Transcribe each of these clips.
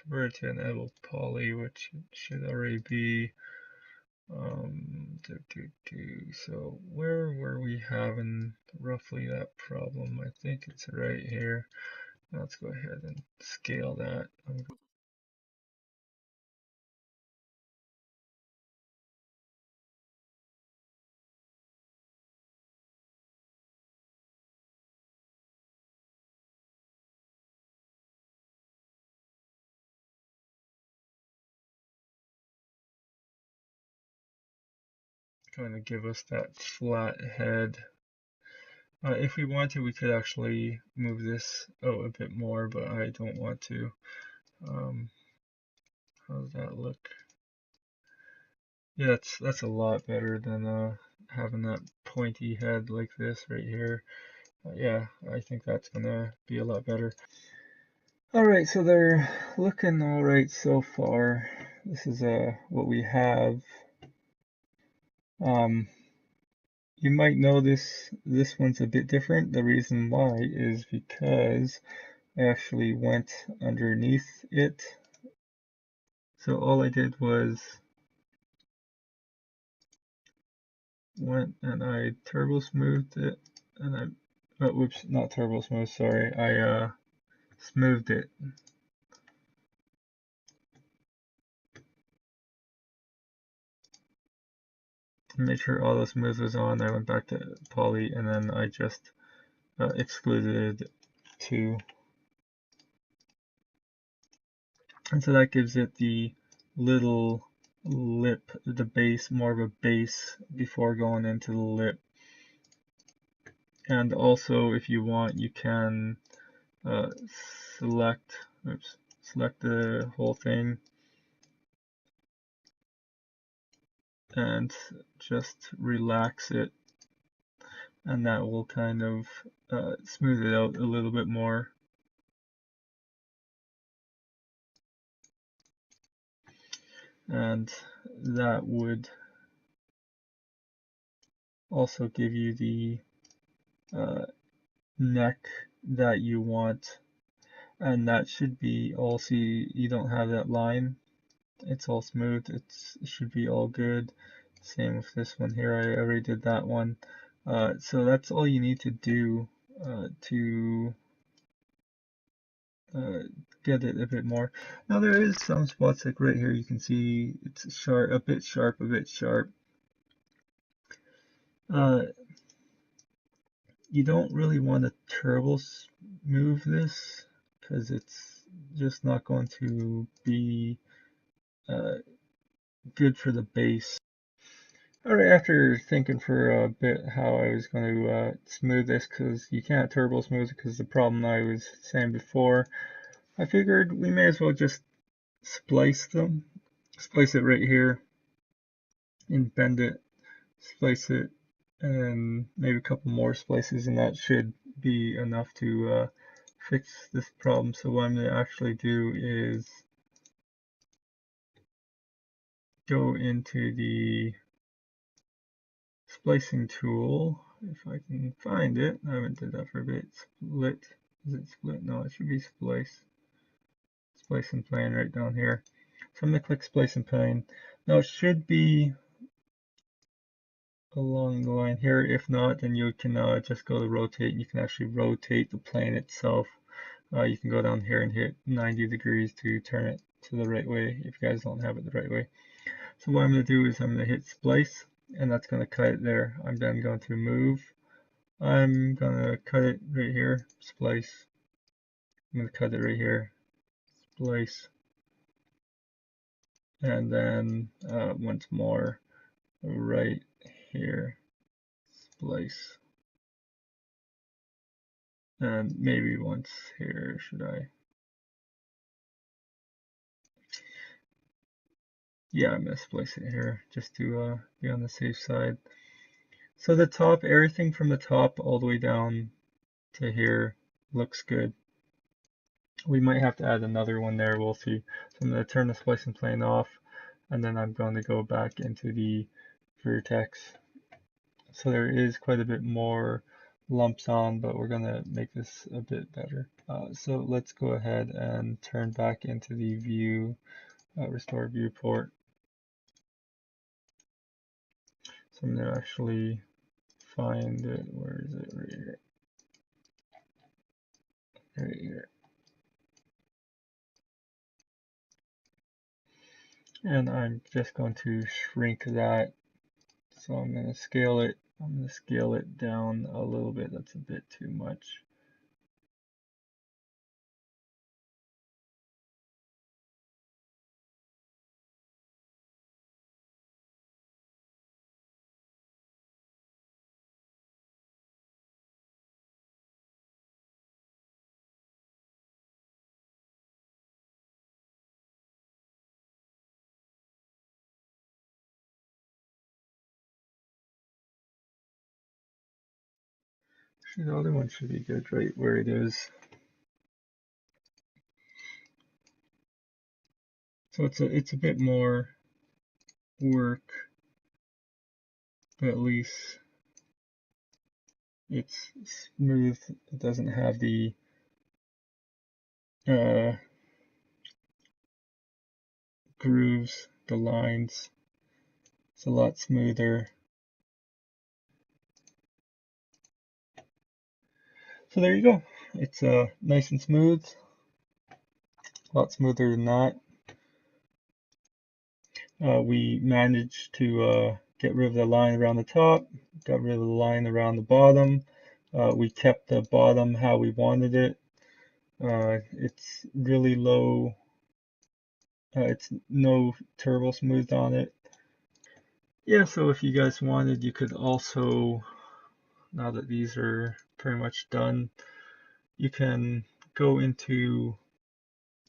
convert to enable poly, which should already be. So where were we having roughly that problem? I think it's right here. Let's go ahead and scale that. Going to give us that flat head. If we want to, we could actually move this out a bit more, but I don't want to. How does that look? Yeah, that's a lot better than having that pointy head like this right here. Yeah, I think that's gonna be a lot better. Alright, so they're looking alright so far. This is what we have. You might notice this one's a bit different. The reason why is because I actually went underneath it. So all I did was went and I turbo smoothed it, and I, oh, whoops, not turbo smooth, sorry, I smoothed it. Made sure auto smooth was on. I went back to poly, and then I just excluded 2. And so that gives it the little lip, the base, more of a base before going into the lip. And also, if you want, you can select the whole thing and just relax it, and that will kind of smooth it out a little bit more. And that would also give you the neck that you want, and that should be all. See, you don't have that line, it's all smooth, it should be all good. Same with this one here, I already did that one. So that's all you need to do to get it a bit more. Now there is some spots like right here, you can see it's sharp, a bit sharp, a bit sharp. You don't really want to turbo move this because it's just not going to be good for the base. Alright, after thinking for a bit how I was going to smooth this, because you can't turbo smooth it because the problem I was saying before, I figured we may as well just splice them. Splice it right here and bend it, splice it, and maybe a couple more splices, and that should be enough to fix this problem. So what I'm going to actually do is go into the splicing tool, if I can find it. I haven't did that for a bit. Split. Is it split? No, it should be splice. Splice and plane right down here. So I'm going to click splice and plane. Now it should be along the line here. If not, then you can just go to rotate. You can actually rotate the plane itself. You can go down here and hit 90 degrees to turn it to the right way if you guys don't have it the right way. So what I'm going to do is I'm going to hit splice, and that's going to cut it there. I'm then going to move. I'm going to cut it right here, splice. I'm going to cut it right here, splice. And then once more right here, splice. And maybe once here, should I? Yeah, I'm going to splice it here just to be on the safe side. So the top, everything from the top all the way down to here looks good. We might have to add another one there, we'll see. So I'm going to turn the splicing plane off, and then I'm going to go back into the vertex. So there is quite a bit more lumps on, but we're gonna make this a bit better. So let's go ahead and turn back into the view, restore viewport. So I'm gonna actually find it, where is it, right here, right here. And I'm just going to shrink that. So I'm going to scale it. I'm going to scale it down a little bit. That's a bit too much. Actually, the other one should be good right where it is. So it's a bit more work, but at least it's smooth. It doesn't have the grooves, the lines. It's a lot smoother. So there you go. It's nice and smooth. A lot smoother than that. We managed to get rid of the line around the top, got rid of the line around the bottom. We kept the bottom how we wanted it. It's really low. It's no turbo smooth on it. Yeah, so if you guys wanted, you could also, now that these are pretty much done, you can go into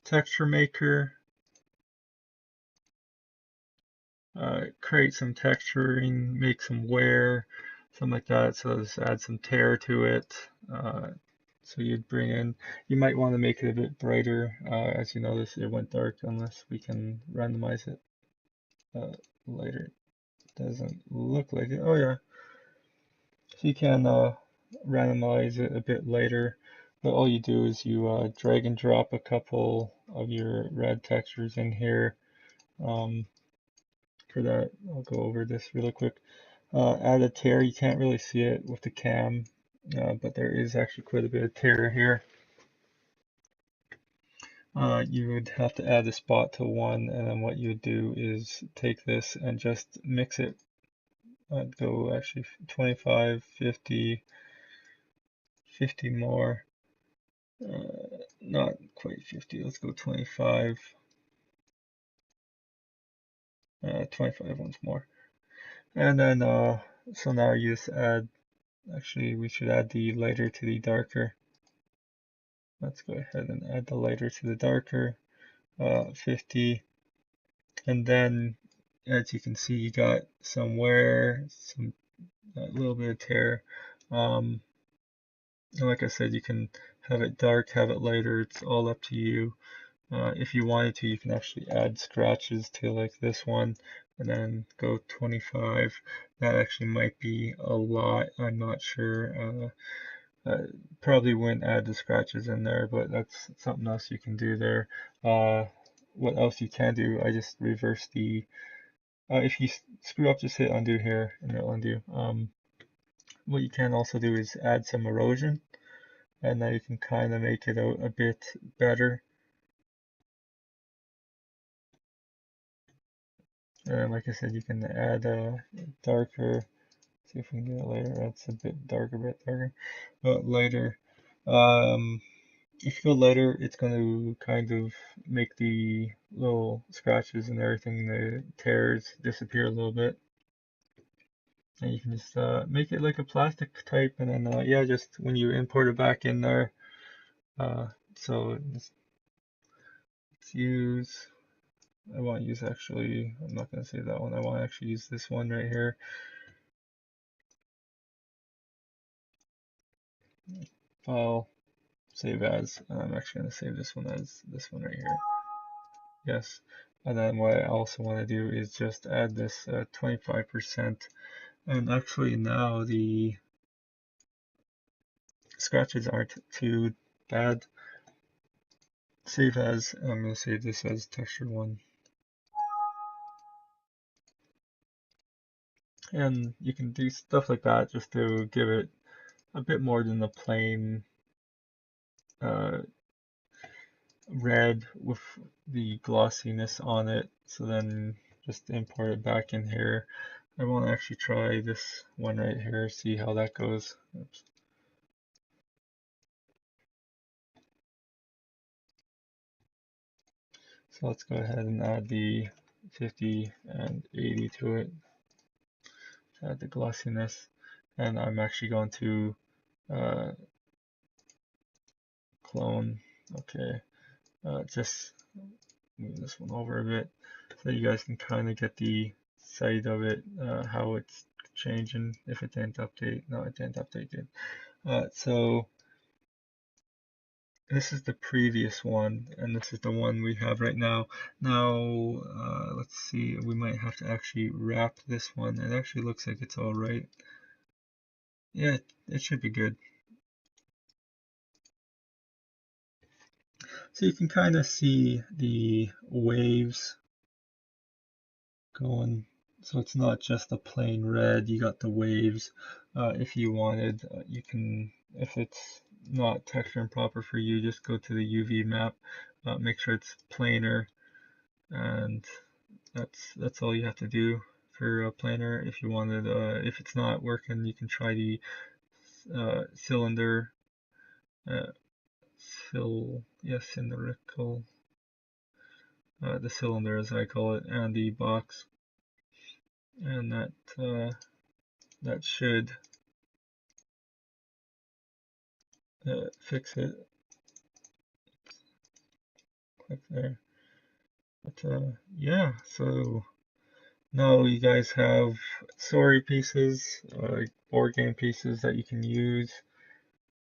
Texture Maker, create some texturing, make some wear, something like that. So just add some tear to it. So you'd bring in, you might want to make it a bit brighter. As you notice, it went dark unless we can randomize it later. Doesn't look like it. Oh yeah. So you can randomize it a bit later. But all you do is you drag and drop a couple of your red textures in here. For that, I'll go over this really quick. Add a tear. You can't really see it with the cam, but there is actually quite a bit of tear here. You would have to add a spot to 1, and then what you would do is take this and just mix it. I'd go actually 25, 50, 50 more. Not quite 50, let's go 25. 25 once more. And then, so now you just add, actually we should add the lighter to the darker. Let's go ahead and add the lighter to the darker, 50. And then, as you can see, you got some wear, some a little bit of tear. And like I said, you can have it dark, have it lighter. It's all up to you. If you wanted to, you can actually add scratches to like this one, and then go 25. That actually might be a lot. I'm not sure. Probably wouldn't add the scratches in there, but that's something else you can do there. What else you can do, I just reverse the, if you screw up, just hit undo here and it'll undo. What you can also do is add some erosion, and then you can kind of make it out a bit better. And like I said, you can add a darker, see if we can get it later. That's a bit darker, but lighter. If you go lighter, it's going to kind of make the little scratches and everything, the tears, disappear a little bit. And you can just make it like a plastic type, and then yeah, just when you import it back in there. So let's use, I want to use actually, I'm not going to save that one. I want to actually use this one right here. File, save as, and I'm actually going to save this one as this one right here. Yes. And then what I also want to do is just add this 25%. And actually now the scratches aren't too bad. Save as, I'm going to save this as texture 1. And you can do stuff like that just to give it a bit more than the plain red with the glossiness on it. So then just import it back in here. I want to actually try this one right here, see how that goes. Oops. So let's go ahead and add the 50 and 80 to it. Add the glossiness, and I'm actually going to clone. Okay, just move this one over a bit so you guys can kind of get the sight of it, how it's changing if it didn't update. No, it didn't update it. So this is the previous one, and this is the one we have right now. Now, let's see, we might have to actually wrap this one. It actually looks like it's all right. Yeah, it should be good. So you can kind of see the waves going. So it's not just a plain red, you got the waves. If you wanted, you can, if it's not texture and proper for you, just go to the UV map, make sure it's planar, and that's all you have to do for a planar. If you wanted, if it's not working, you can try the cylinder, cylindrical, the cylinder as I call it, and the box, and that should fix it. Click there. But yeah, so now you guys have story pieces, board game pieces that you can use